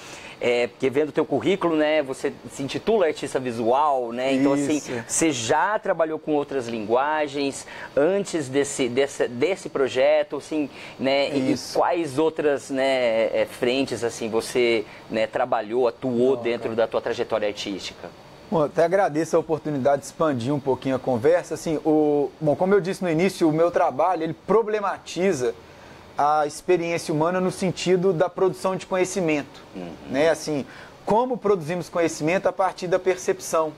porque vendo o teu currículo, né, você se intitula artista visual, né? Então, assim, você já trabalhou com outras linguagens antes desse projeto, assim, né? E quais outras, né, frentes, assim, você, né, trabalhou, atuou dentro da tua trajetória artística? Bom, até agradeço a oportunidade de expandir um pouquinho a conversa. Assim, bom, como eu disse no início, o meu trabalho, ele problematiza a experiência humana no sentido da produção de conhecimento, né? Assim, como produzimos conhecimento a partir da percepção.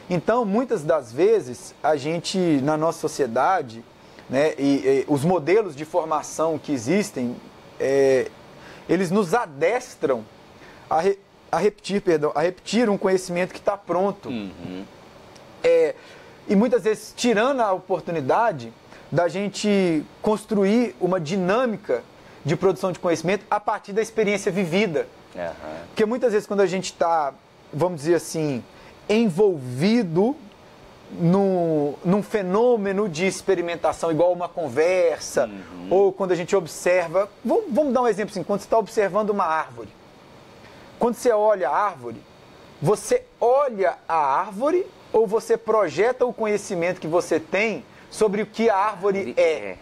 Então, muitas das vezes, a gente, na nossa sociedade, né, e os modelos de formação que existem, eles nos adestram a repetir um conhecimento que está pronto. E muitas vezes tirando a oportunidade da gente construir uma dinâmica de produção de conhecimento a partir da experiência vivida. Porque muitas vezes quando a gente está, vamos dizer assim, envolvido num fenômeno de experimentação, igual uma conversa, ou quando a gente observa, vamos dar um exemplo assim, quando você está observando uma árvore. Quando você olha a árvore, você olha a árvore ou você projeta o conhecimento que você tem sobre o que a árvore é?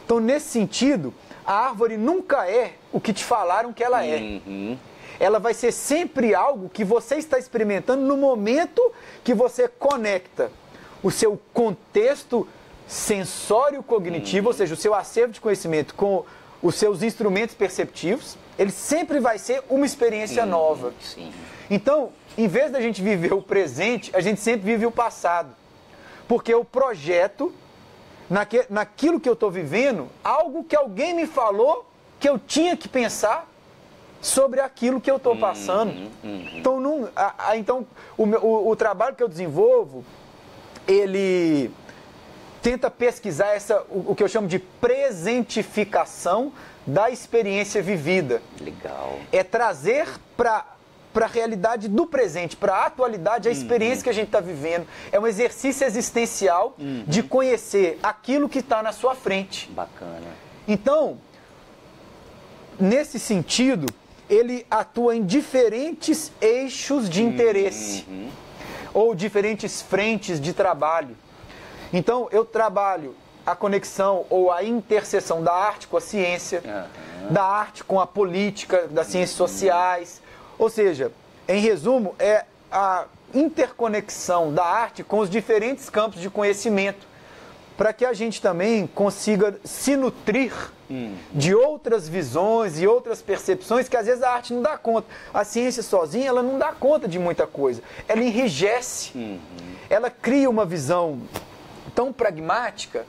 Então, nesse sentido, a árvore nunca é o que te falaram que ela é. Ela vai ser sempre algo que você está experimentando no momento que você conecta o seu contexto sensório-cognitivo, ou seja, o seu acervo de conhecimento com os seus instrumentos perceptivos. Ele sempre vai ser uma experiência nova. Então, em vez da gente viver o presente, a gente sempre vive o passado. Porque eu projeto naquilo que eu estou vivendo algo que alguém me falou que eu tinha que pensar sobre aquilo que eu estou passando. Então, o trabalho que eu desenvolvo, ele tenta pesquisar o que eu chamo de presentificação da experiência vivida. Legal. É trazer para a realidade do presente, para a atualidade, a experiência que a gente está vivendo. É um exercício existencial de conhecer aquilo que está na sua frente. Bacana. Então, nesse sentido, ele atua em diferentes eixos de interesse ou diferentes frentes de trabalho. Então, eu trabalho a conexão ou a interseção da arte com a ciência, da arte com a política, das ciências sociais. Ou seja, em resumo, é a interconexão da arte com os diferentes campos de conhecimento, para que a gente também consiga se nutrir de outras visões e outras percepções que às vezes a arte não dá conta. A ciência sozinha, ela não dá conta de muita coisa. Ela enrijece. Ela cria uma visão tão pragmática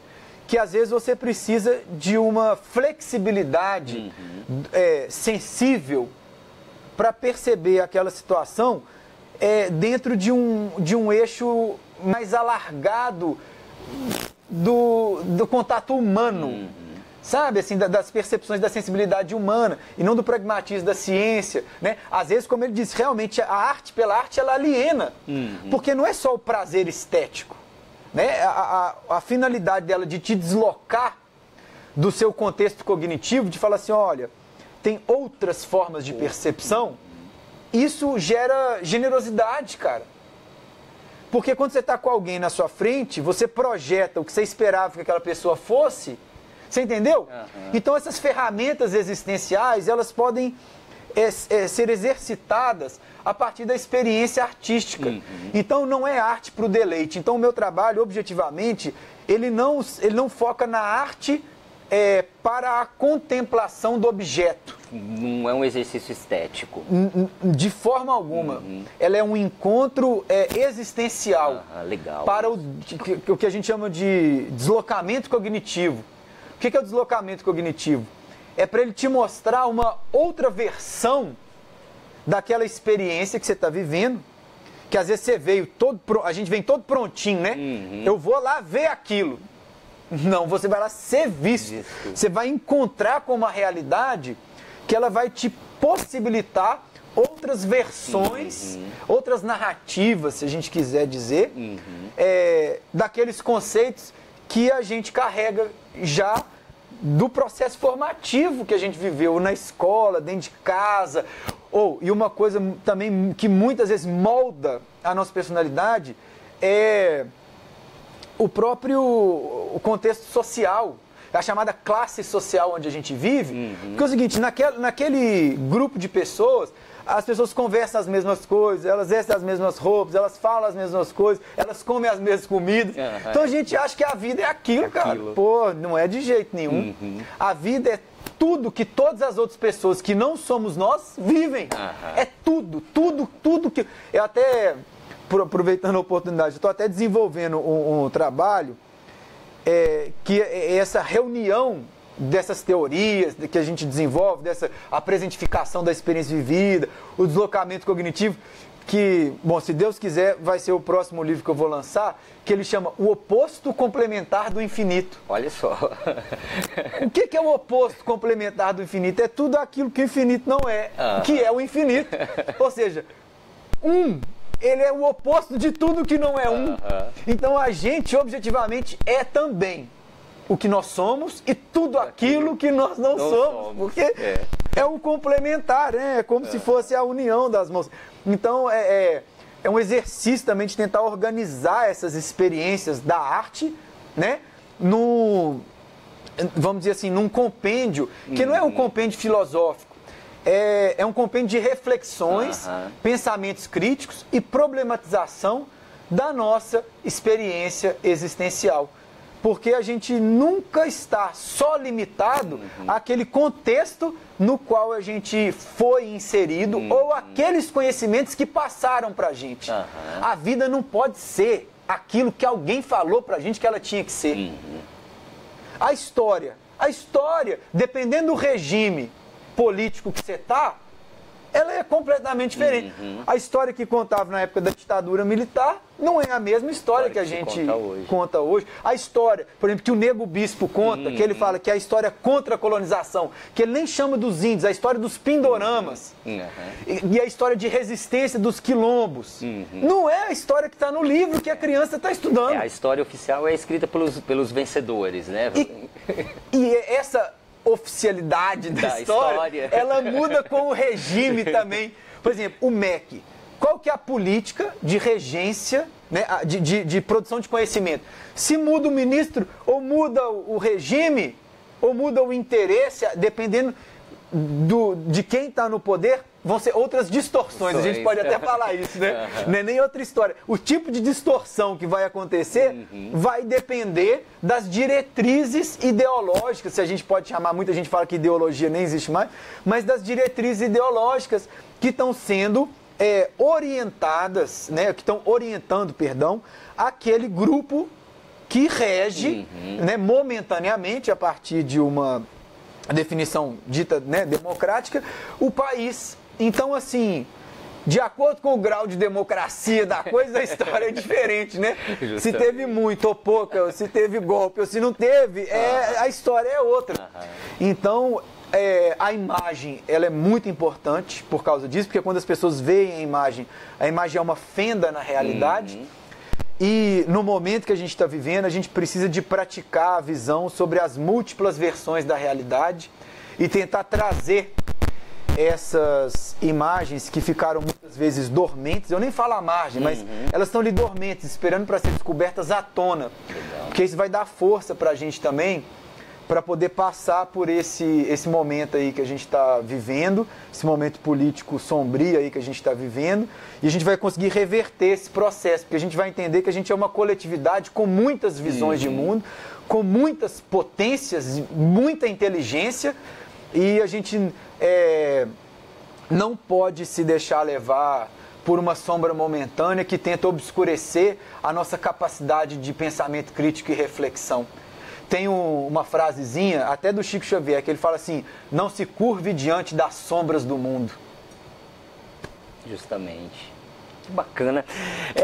que às vezes você precisa de uma flexibilidade sensível para perceber aquela situação dentro de um eixo mais alargado do contato humano, sabe, assim, das percepções da sensibilidade humana e não do pragmatismo da ciência, né? Às vezes, como ele disse, realmente a arte pela arte ela aliena, porque não é só o prazer estético, né? A finalidade dela de te deslocar do seu contexto cognitivo, de falar assim, olha, tem outras formas de percepção, isso gera generosidade, cara. Porque quando você está com alguém na sua frente, você projeta o que você esperava que aquela pessoa fosse, você entendeu? Então essas ferramentas existenciais, elas podem ser exercitadas a partir da experiência artística. Então não é arte para o deleite. Então o meu trabalho, objetivamente, ele não foca na arte para a contemplação do objeto. Não é um exercício estético. De forma alguma. Ela é um encontro existencial. Legal. Para o que a gente chama de deslocamento cognitivo. O que é o deslocamento cognitivo? É para ele te mostrar uma outra versão daquela experiência que você está vivendo, que às vezes a gente vem todo prontinho, né? Eu vou lá ver aquilo. Não, você vai lá ser visto. Você vai encontrar com uma realidade que ela vai te possibilitar outras versões, outras narrativas, se a gente quiser dizer, daqueles conceitos que a gente carrega já do processo formativo que a gente viveu na escola, dentro de casa. E uma coisa também que muitas vezes molda a nossa personalidade é o contexto social, a chamada classe social onde a gente vive. Porque é o seguinte, naquele grupo de pessoas, as pessoas conversam as mesmas coisas, elas vestem as mesmas roupas, elas falam as mesmas coisas, elas comem as mesmas comidas. Então a gente acha que a vida é aquilo, cara. Pô, não é de jeito nenhum. A vida é tudo que todas as outras pessoas que não somos nós vivem. É tudo que... Eu até, aproveitando a oportunidade, estou até desenvolvendo um trabalho que é essa reunião dessas teorias que a gente desenvolve, dessa a presentificação da experiência vivida, o deslocamento cognitivo, que, bom, se Deus quiser, vai ser o próximo livro que eu vou lançar, que ele chama O Oposto Complementar do Infinito. Olha só. O que é o oposto complementar do infinito? É tudo aquilo que o infinito não é, que é o infinito. Ou seja, ele é o oposto de tudo que não é um. Então a gente, objetivamente, é também o que nós somos e tudo aquilo que nós não somos. Porque é um complementar, né? É como se fosse a união das mãos. Então é um exercício também de tentar organizar essas experiências da arte, né? Vamos dizer assim, num compêndio, que não é um compêndio filosófico, é um compêndio de reflexões, pensamentos críticos e problematização da nossa experiência existencial. Porque a gente nunca está só limitado àquele contexto no qual a gente foi inserido ou aqueles conhecimentos que passaram para a gente. A vida não pode ser aquilo que alguém falou para a gente que ela tinha que ser. A história, dependendo do regime político que você está, ela é completamente diferente. A história que contava na época da ditadura militar não é a mesma história que a gente conta hoje. A história, por exemplo, que o Nego Bispo conta, que ele fala que é a história contra a colonização, que ele nem chama dos índios, a história dos pindoramas, e a história de resistência dos quilombos. Não é a história que está no livro que a criança está estudando. A história oficial é escrita pelos vencedores, né? E essa oficialidade da história, ela muda com o regime também. Por exemplo, o MEC. Qual que é a política de regência, né, de produção de conhecimento? Se muda o ministro, ou muda o regime, ou muda o interesse, dependendo de quem está no poder, vão ser outras distorções. A gente pode até falar isso, né? Não é nem outra história. O tipo de distorção que vai acontecer vai depender das diretrizes ideológicas, se a gente pode chamar, muita gente fala que ideologia nem existe mais, mas das diretrizes ideológicas que estão sendo orientadas, né, que estão orientando, aquele grupo que rege, né, momentaneamente, a partir de uma definição dita, né, democrática, o país. Então, assim, de acordo com o grau de democracia da coisa, a história é diferente, né? Justamente. Se teve muito ou pouca, ou se teve golpe, ou se não teve, a história é outra. Então, a imagem, ela é muito importante por causa disso, porque quando as pessoas veem a imagem é uma fenda na realidade. E no momento que a gente está vivendo, a gente precisa de praticar a visão sobre as múltiplas versões da realidade e tentar trazer essas imagens que ficaram muitas vezes dormentes. Eu nem falo à margem, mas elas estão ali dormentes, esperando para ser descobertas à tona. Porque isso vai dar força para a gente também, para poder passar por esse momento aí que a gente está vivendo, esse momento político sombrio aí que a gente está vivendo, e a gente vai conseguir reverter esse processo, porque a gente vai entender que a gente é uma coletividade com muitas visões de mundo, com muitas potências, muita inteligência, e a gente não pode se deixar levar por uma sombra momentânea que tenta obscurecer a nossa capacidade de pensamento crítico e reflexão. Tem uma frasezinha, até do Chico Xavier, que ele fala assim: não se curve diante das sombras do mundo. Justamente. que bacana.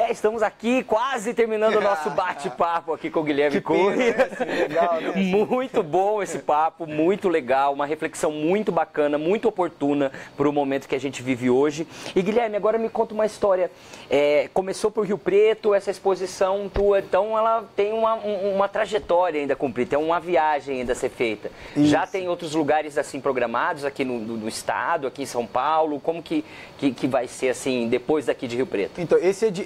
Estamos aqui quase terminando o nosso bate-papo aqui com o Guilherme Cunha. Né? Assim, legal, né? Muito bom esse papo, muito legal, uma reflexão muito bacana, muito oportuna para o momento que a gente vive hoje. E Guilherme, agora me conta uma história. Começou por Rio Preto, essa exposição tua, então ela tem uma trajetória ainda a cumprir, tem uma viagem ainda a ser feita. Isso. Já tem outros lugares assim programados aqui no estado, aqui em São Paulo? Como que vai ser assim depois daqui de Rio Preto?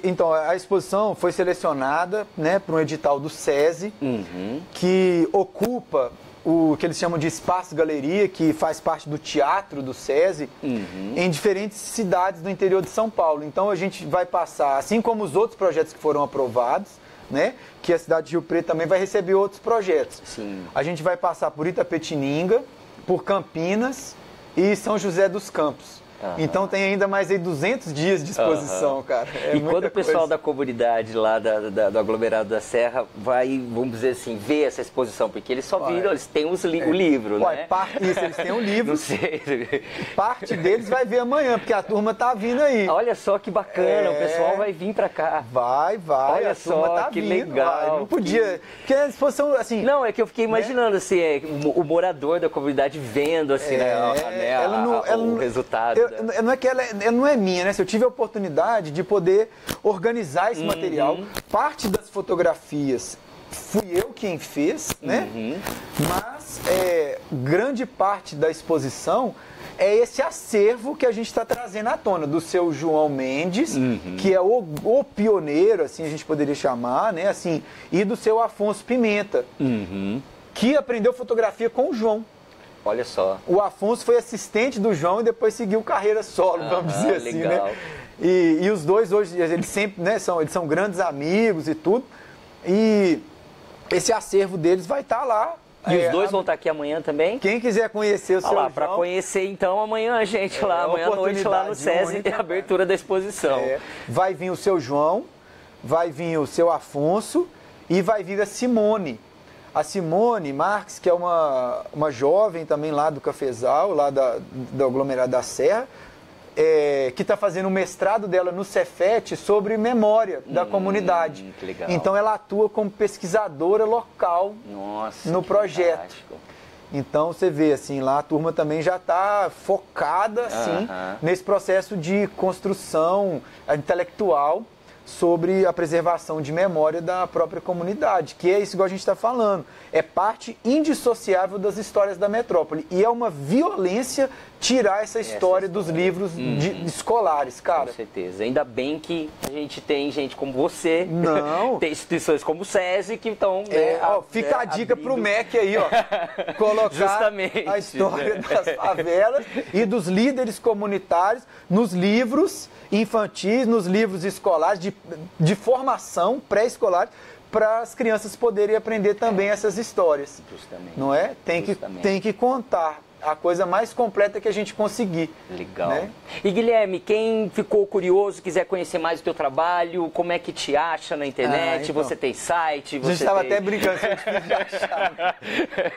Então a exposição foi selecionada, né, para um edital do SESI, que ocupa o que eles chamam de Espaço Galeria, que faz parte do teatro do SESI, em diferentes cidades do interior de São Paulo. Então a gente vai passar, assim como os outros projetos que foram aprovados, né, que a cidade de Rio Preto também vai receber outros projetos. Sim. A gente vai passar por Itapetininga, por Campinas e São José dos Campos. Então tem ainda mais aí 200 dias de exposição, cara. E quando o pessoal da comunidade lá do aglomerado da Serra vai, vamos dizer assim, ver essa exposição? Porque eles só viram, eles têm o livro, né? Isso, eles têm um livro. Não sei. Parte deles vai ver amanhã, porque a turma tá vindo aí. Olha só que bacana, o pessoal vai vir pra cá. Vai. Olha a turma só, tá que vindo, legal. Não podia, porque a exposição, assim... Não, é que eu fiquei imaginando, assim, o morador da comunidade vendo, assim, o resultado. Não é que ela não é minha, né? Se eu tive a oportunidade de poder organizar esse material, parte das fotografias fui eu quem fez, né? Mas grande parte da exposição é esse acervo que a gente está trazendo à tona, do seu João Mendes, que é o pioneiro, assim a gente poderia chamar, né? Assim, e do seu Afonso Pimenta, que aprendeu fotografia com o João. Olha só. O Afonso foi assistente do João e depois seguiu carreira solo, vamos dizer assim, legal. né? E os dois hoje, eles sempre, né, eles são grandes amigos e tudo. E esse acervo deles vai estar lá. E os dois vão estar aqui amanhã também? Quem quiser conhecer o seu João... Para conhecer então amanhã, gente, lá, amanhã à noite lá no SESI tem a abertura da exposição. Vai vir o seu João, vai vir o seu Afonso e vai vir a Simone. A Simone Marques, que é uma jovem também lá do Cafezal, lá do aglomerado da Serra, que está fazendo o mestrado dela no Cefet sobre memória da comunidade. Que legal. Então ela atua como pesquisadora local no projeto. Fantástico. Então você vê, assim, lá a turma também já está focada, assim, nesse processo de construção intelectual sobre a preservação de memória da própria comunidade, que é isso que a gente está falando. É parte indissociável das histórias da metrópole. E é uma violência tirar essa história dos livros escolares, cara. Com certeza. Ainda bem que a gente tem gente como você, tem instituições como o SESI que estão... fica a dica pro MEC aí, ó. Colocar justamente, a história das favelas e dos líderes comunitários nos livros infantis, nos livros escolares, de formação pré-escolar, para as crianças poderem aprender também essas histórias. Justamente. Não é? Tem que contar a coisa mais completa que a gente conseguir. Legal. Né? E Guilherme, quem ficou curioso, quiser conhecer mais o teu trabalho, como é que te acha na internet? Então. Você tem site? A gente estava até brincando, se a gente podia achar.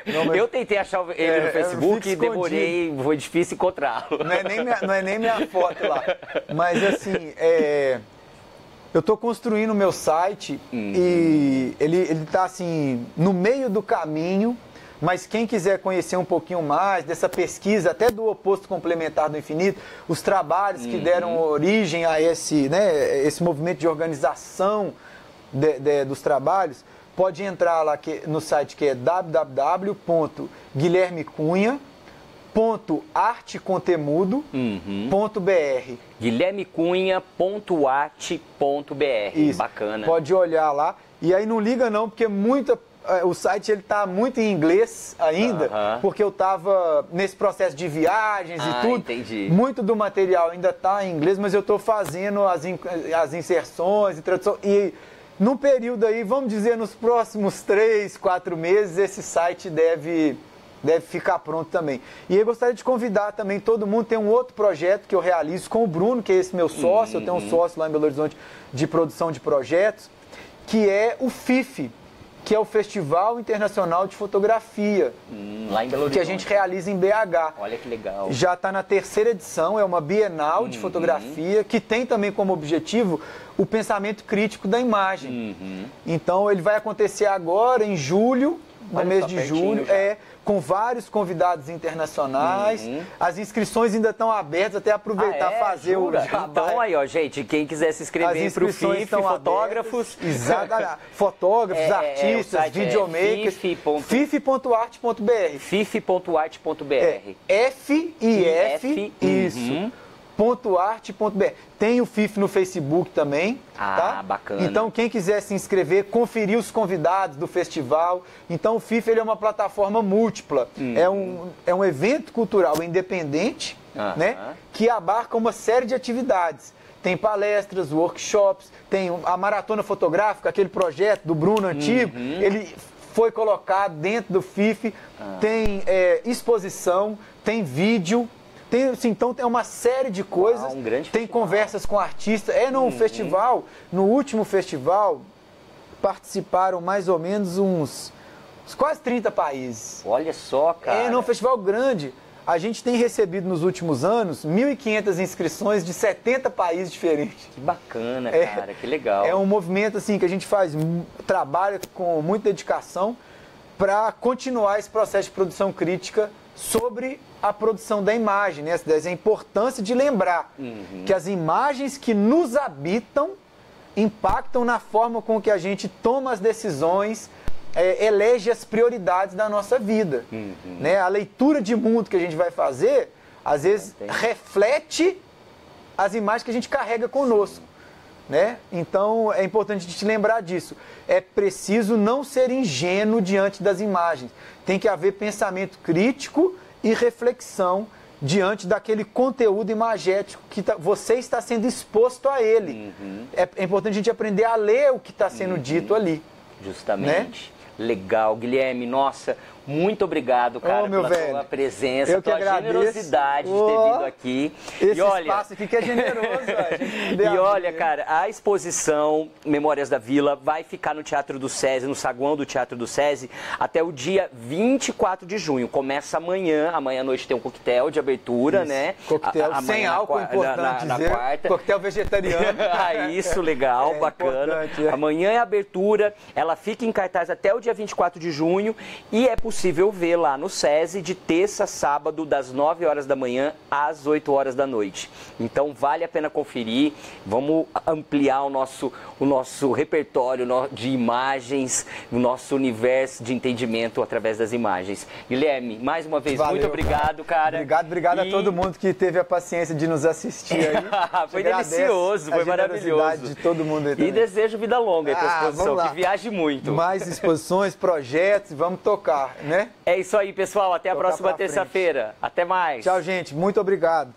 Não, mas... Eu tentei achar ele no Facebook e demorei, foi difícil encontrá-lo. Não é nem minha foto lá. Mas assim, eu estou construindo o meu site e ele está assim, no meio do caminho. Mas quem quiser conhecer um pouquinho mais dessa pesquisa, até do oposto complementar do infinito, os trabalhos que deram origem a esse movimento de organização dos trabalhos, pode entrar lá no site que é guilhermecunha.artecontemudo.br. guilhermecunha.arte.br. Isso. Bacana. Pode olhar lá. E aí não liga não, porque o site ele tá muito em inglês ainda, porque eu tava nesse processo de viagens e tudo. Entendi. Muito do material ainda tá em inglês, mas eu tô fazendo as inserções e tradução. E num período aí, vamos dizer, nos próximos 3, 4 meses, esse site deve ficar pronto também. E eu gostaria de convidar também todo mundo, tem um outro projeto que eu realizo com o Bruno, que é esse meu sócio, eu tenho um sócio lá em Belo Horizonte de produção de projetos, que é o FIF, que é o Festival Internacional de Fotografia, lá em Belo Horizonte, que a gente realiza em BH. Olha que legal. Já está na 3ª edição, é uma Bienal de fotografia, que tem também como objetivo o pensamento crítico da imagem. Então ele vai acontecer agora, em julho, no mês de julho, com vários convidados internacionais. As inscrições ainda estão abertas, até aproveitar fazer o jabá. Então aí, ó, gente, quem quiser se inscrever para o FIF, fotógrafos. Exatamente. Fotógrafos, artistas, videomakers. fif.art.br. fif.art.br. F-I-F, isso. .art.br. Tem o FIF no Facebook também. Tá? Bacana. Então, quem quiser se inscrever, conferir os convidados do festival. Então, o FIF ele é uma plataforma múltipla. É um evento cultural independente, né, que abarca uma série de atividades. Tem palestras, workshops, tem a maratona fotográfica, aquele projeto do Bruno antigo. Ele foi colocado dentro do FIF. Tem exposição, tem vídeo. Então tem uma série de coisas, tem conversas com artistas. No festival, no último festival, participaram mais ou menos uns quase 30 países. Olha só, cara. Num festival grande. A gente tem recebido nos últimos anos 1.500 inscrições de 70 países diferentes. Que bacana, cara, que legal. É um movimento assim que a gente trabalha com muita dedicação para continuar esse processo de produção crítica sobre a produção da imagem, né? A importância de lembrar que as imagens que nos habitam impactam na forma com que a gente toma as decisões, elege as prioridades da nossa vida. Né? A leitura de mundo que a gente vai fazer, às vezes, reflete as imagens que a gente carrega conosco. Né? Então, é importante a gente lembrar disso. É preciso não ser ingênuo diante das imagens. Tem que haver pensamento crítico e reflexão diante daquele conteúdo imagético que você está sendo exposto a ele. É importante a gente aprender a ler o que está sendo dito ali. Justamente. Né? Legal, Guilherme, nossa, muito obrigado, cara, pela tua presença, tua generosidade de ter vindo aqui. Esse espaço aqui que é generoso, E olha, cara, a exposição Memórias da Vila vai ficar no Teatro do SESI, no saguão do Teatro do SESI, até o dia 24 de junho. Começa amanhã à noite tem um coquetel de abertura, né? Coquetel sem álcool, importante dizer. Na quarta. Coquetel vegetariano. Isso, legal, bacana. Amanhã é a abertura, ela fica em cartaz até o dia 24 de junho e é possível ver lá no SESI de terça a sábado, das 9 horas da manhã às 8 horas da noite. Então vale a pena conferir, vamos ampliar o nosso repertório de imagens, o nosso universo de entendimento através das imagens. Guilherme, mais uma vez, muito obrigado, cara. Obrigado a todo mundo que teve a paciência de nos assistir aí. Foi delicioso, foi maravilhoso. De todo mundo aí e desejo vida longa aí pra exposição, que viaje muito. Mais exposições, projetos, vamos tocar, né? É isso aí, pessoal. Até a próxima terça-feira. Até mais. Tchau, gente. Muito obrigado.